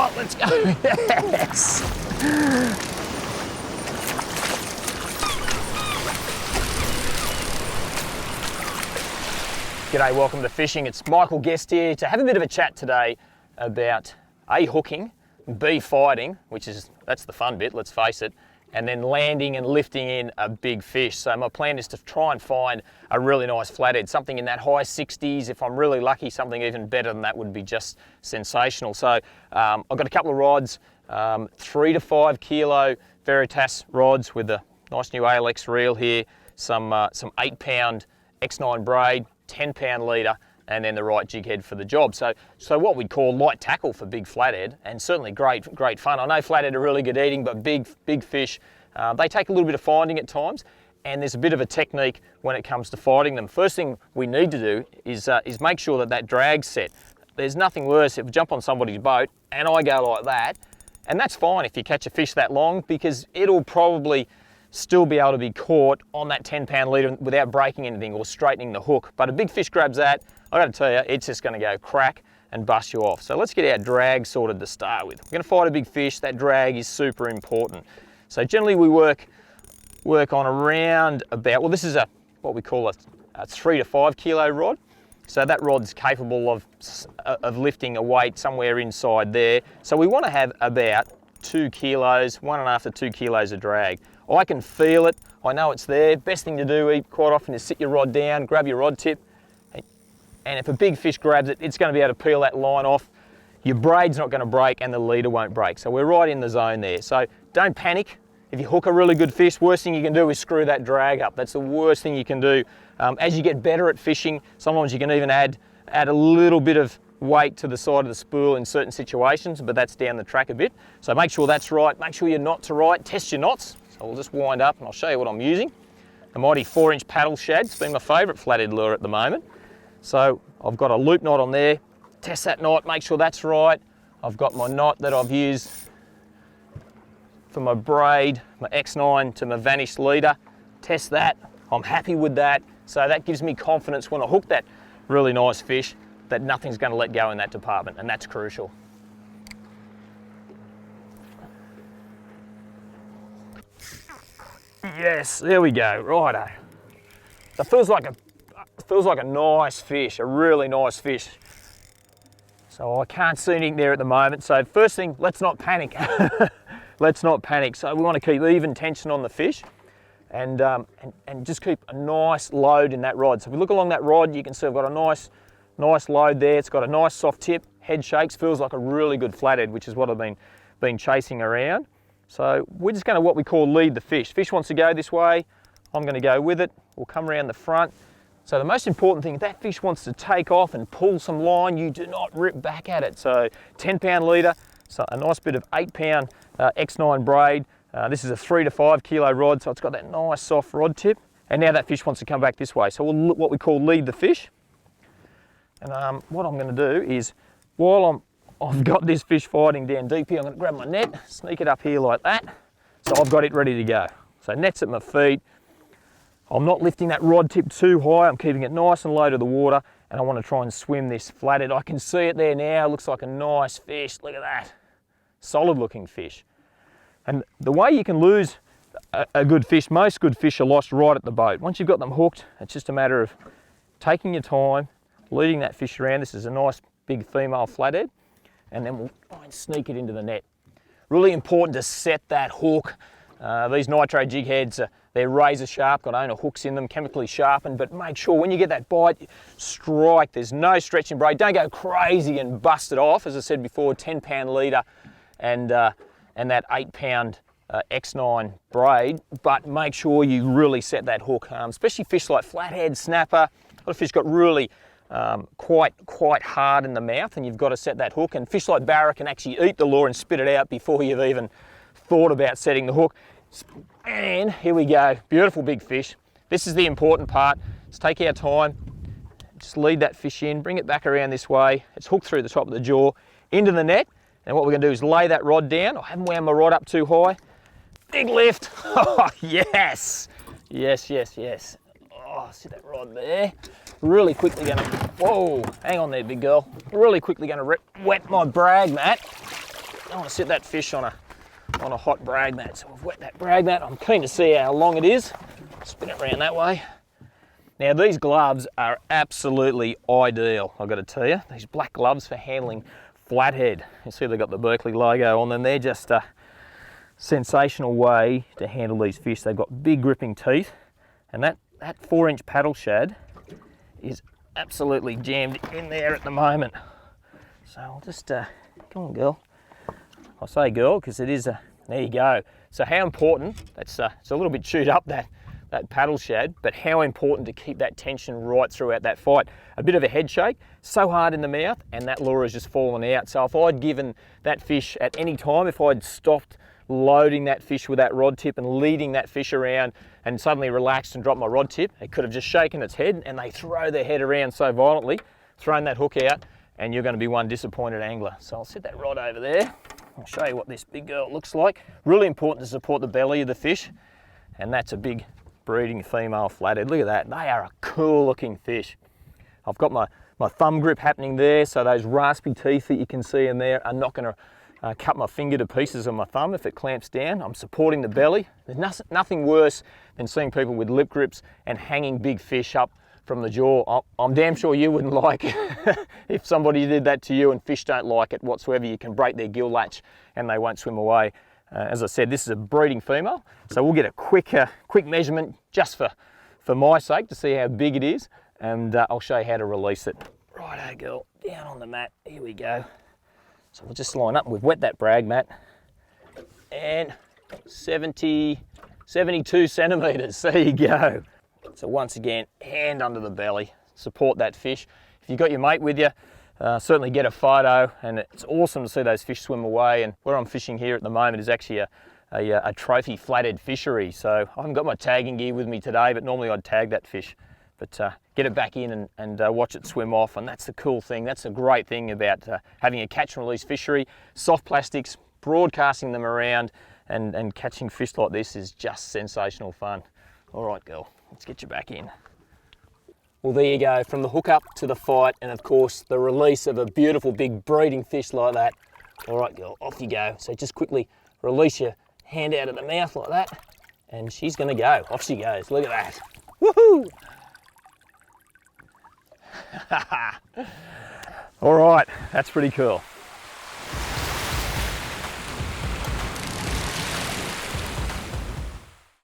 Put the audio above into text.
Oh, let's go. Yes. G'day, welcome to Fishing. It's Michael Guesty here to have a bit of a chat today about A, hooking, B, fighting, that's the fun bit, let's face it, and then landing and lifting in a big fish. So my plan is to try and find a really nice flathead, something in that high 60s. If I'm really lucky, something even better than that would be just sensational. So I've got a couple of rods, 3 to 5 kilo Veritas rods with a nice new ALX reel here, some 8-pound X9 braid, 10-pound leader, and then the right jig head for the job. So what we'd call light tackle for big flathead, and certainly great fun. I know flathead are really good eating, but big fish, they take a little bit of finding at times, and there's a bit of a technique when it comes to fighting them. First thing we need to do is make sure that drag's set. There's nothing worse if you jump on somebody's boat and I go like that, and that's fine if you catch a fish that long, because it'll probably still be able to be caught on that 10-pound leader without breaking anything or straightening the hook. But a big fish grabs that, I gotta tell you, it's just gonna go crack and bust you off. So let's get our drag sorted to start with. We're gonna fight a big fish, that drag is super important. So generally we work on around about, well, this is what we call a 3 to 5 kilo rod. So that rod's capable of lifting a weight somewhere inside there. So we wanna have about 2 kilos, 1.5 to 2 kilos of drag. I can feel it, I know it's there. Best thing to do quite often is sit your rod down, grab your rod tip, and if a big fish grabs it, it's going to be able to peel that line off. Your braid's not going to break and the leader won't break. So we're right in the zone there. So don't panic. If you hook a really good fish, worst thing you can do is screw that drag up. That's the worst thing you can do. As you get better at fishing, sometimes you can even add a little bit of weight to the side of the spool in certain situations, but that's down the track a bit. So make sure that's right, make sure your knots are right, test your knots. So we'll just wind up and I'll show you what I'm using. The mighty 4-inch paddle shad, it's been my favourite flathead lure at the moment. So I've got a loop knot on there, test that knot, make sure that's right. I've got my knot that I've used for my braid, my X9 to my vanished leader, test that, I'm happy with that. So that gives me confidence when I hook that really nice fish that nothing's going to let go in that department, and that's crucial. Yes, there we go, righto. So it feels like a nice fish, a really nice fish. So I can't see anything there at the moment. So first thing, let's not panic. Let's not panic. So we want to keep even tension on the fish and just keep a nice load in that rod. So if we look along that rod, you can see I've got a nice load there. It's got a nice soft tip, head shakes, feels like a really good flathead, which is what I've been chasing around. So we're just going to what we call lead the fish. Fish wants to go this way, I'm going to go with it. We'll come around the front. So the most important thing, if that fish wants to take off and pull some line, you do not rip back at it. So 10-pound leader, so a nice bit of 8-pound X9 braid. This is a 3 to 5 kilo rod, so it's got that nice soft rod tip. And now that fish wants to come back this way. So we'll what we call lead the fish. And what I'm going to do is, while I've got this fish fighting down deep here, I'm going to grab my net, sneak it up here like that. So I've got it ready to go. So net's at my feet. I'm not lifting that rod tip too high. I'm keeping it nice and low to the water, and I want to try and swim this flathead. I can see it there now. Looks like a nice fish. Look at that. Solid looking fish. And the way you can lose a good fish, most good fish are lost right at the boat. Once you've got them hooked, it's just a matter of taking your time, leading that fish around. This is a nice big female flathead. And then we'll try and sneak it into the net. Really important to set that hook. These nitro jig heads, they're razor sharp, got owner hooks in them, chemically sharpened, but make sure when you get that bite, strike. There's no stretching braid. Don't go crazy and bust it off. As I said before, 10-pound leader and that 8-pound X9 braid, but make sure you really set that hook, especially fish like flathead, snapper. A lot of fish got really quite hard in the mouth, and you've got to set that hook. And fish like barra can actually eat the lure and spit it out before you've even thought about setting the hook. And here we go, beautiful big fish. This is the important part. Let's take our time, just lead that fish in, bring it back around this way. It's hooked through the top of the jaw into the net, and what we're going to do is lay that rod down. I haven't wound my rod up too high. Big lift. Oh yes, yes. Oh, see that rod there? Really quickly going to, whoa, hang on there, big girl. Really quickly going to wet my brag mat. don't want to sit that fish on a hot brag mat. So I've wet that brag mat. I'm keen to see how long it is. Spin it around that way. Now these gloves are absolutely ideal, I've got to tell you. These black gloves for handling flathead. You see they've got the Berkeley logo on them. They're just a sensational way to handle these fish. They've got big gripping teeth, and that 4-inch paddle shad is absolutely jammed in there at the moment. So I'll just, come on girl. I say girl because it is there you go. So how important, it's a little bit chewed up that paddle shad, but how important to keep that tension right throughout that fight. A bit of a head shake, so hard in the mouth, and that lure has just fallen out. So if I'd given that fish at any time, if I'd stopped loading that fish with that rod tip and leading that fish around and suddenly relaxed and dropped my rod tip, it could have just shaken its head, and they throw their head around so violently, thrown that hook out, and you're going to be one disappointed angler. So I'll set that rod over there. I'll show you what this big girl looks like. Really important to support the belly of the fish, and that's a big breeding female flathead. Look at that, they are a cool looking fish. I've got my thumb grip happening there, so those raspy teeth that you can see in there are not going to cut my finger to pieces on my thumb if it clamps down. I'm supporting the belly. There's nothing worse than seeing people with lip grips and hanging big fish up from the jaw. I'm damn sure you wouldn't like if somebody did that to you, and fish don't like it whatsoever. You can break their gill latch and they won't swim away. As I said, this is a breeding female, so we'll get a quick measurement just for my sake to see how big it is, and I'll show you how to release it. Righto girl, down on the mat, here we go. So we'll just line up, we've wet that brag mat, and 72 centimetres, there you go. So once again, hand under the belly, support that fish. If you've got your mate with you, certainly get a photo, and it's awesome to see those fish swim away. And where I'm fishing here at the moment is actually a trophy flathead fishery. So I haven't got my tagging gear with me today, but normally I'd tag that fish. But get it back in and watch it swim off, and that's the cool thing. That's a great thing about having a catch and release fishery. Soft plastics, broadcasting them around, and catching fish like this is just sensational fun. All right, girl, let's get you back in. Well, there you go, from the hookup to the fight, and of course the release of a beautiful big breeding fish like that. All right, girl, off you go. So just quickly release your hand out of the mouth like that, and she's gonna go. Off she goes, look at that. Woohoo! All right, that's pretty cool.